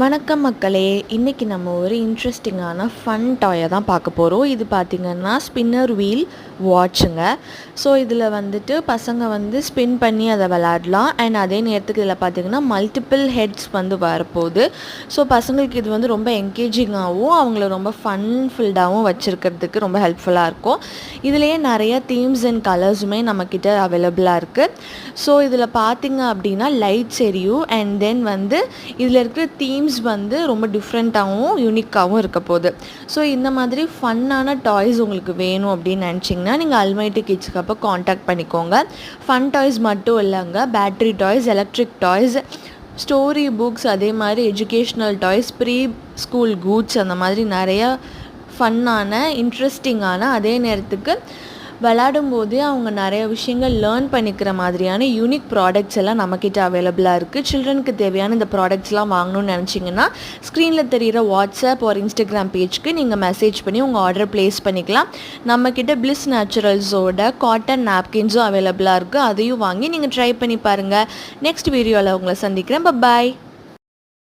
வணக்கம் மக்களே, இன்றைக்கி நம்ம ஒரு இன்ட்ரெஸ்டிங்கான ஃபன் டாயை தான் பார்க்க போகிறோம். இது பார்த்திங்கன்னா ஸ்பின்னர் வீல் வாட்சுங்க. ஸோ இதில் வந்துட்டு பசங்க வந்து ஸ்பின் பண்ணி அதை விளாடலாம். அண்ட் அதே நேரத்துக்கு இதில் பார்த்திங்கன்னா மல்டிபிள் ஹெட்ஸ் வந்து வரப்போகுது. ஸோ பசங்களுக்கு இது வந்து ரொம்ப என்கேஜிங்காகவும் அவங்கள ரொம்ப ஃபன்ஃபில்டாகவும் வச்சுருக்கிறதுக்கு ரொம்ப ஹெல்ப்ஃபுல்லாக இருக்கும். இதுலேயே நிறைய தீம்ஸ் அண்ட் கலர்ஸுமே நம்மக்கிட்ட அவைலபிளாக இருக்குது. ஸோ இதில் பார்த்திங்க அப்படின்னா லைட்ஸ் எரியும். அண்ட் தென் வந்து இதில் இருக்கிற தீம்ஸ் வந்து ரொம்ப டிஃப்ரெண்ட்டாகவும் யூனிக்காகவும் இருக்க போகுது. ஸோ இந்த மாதிரி ஃபன்னான டாய்ஸ் உங்களுக்கு வேணும் அப்படின்னு நினச்சிங்கன்னா நீங்கள் அல்மைட்டி கிட்ஸ்க்கு அப்போ காண்டாக்ட் பண்ணிக்கோங்க. ஃபன் டாய்ஸ் மட்டும் இல்லைங்க, battery toys, electric toys, story books, அதே மாதிரி educational toys, preschool goods, அந்த மாதிரி நிறைய ஃபன்னான இன்ட்ரெஸ்டிங்கான அதே நேரத்துக்கு விளையாடும் போதே அவங்க நிறைய விஷயங்கள் லேர்ன் பண்ணிக்கிற மாதிரியான யூனிக் ப்ராடக்ட்ஸ் எல்லாம் நம்மக்கிட்ட அவைலபிளாக இருக்குது. சில்ட்ரனுக்கு தேவையான இந்த ப்ராடக்ட்ஸ்லாம் வாங்கணும்னு நினச்சிங்கன்னா ஸ்க்ரீனில் தெரிகிற வாட்ஸ்அப் ஒரு இன்ஸ்டாகிராம் பேஜ்க்கு நீங்கள் மெசேஜ் பண்ணி உங்கள் ஆர்டர் ப்ளேஸ் பண்ணிக்கலாம். நம்மக்கிட்ட பிளிஸ் நேச்சுரல்ஸோட காட்டன் நாப்கின்ஸும் அவைலபிளாக இருக்குது. அதையும் வாங்கி நீங்கள் ட்ரை பண்ணி பாருங்கள். நெக்ஸ்ட் வீடியோவில் உங்களை சந்திக்கிறேன். பாய்.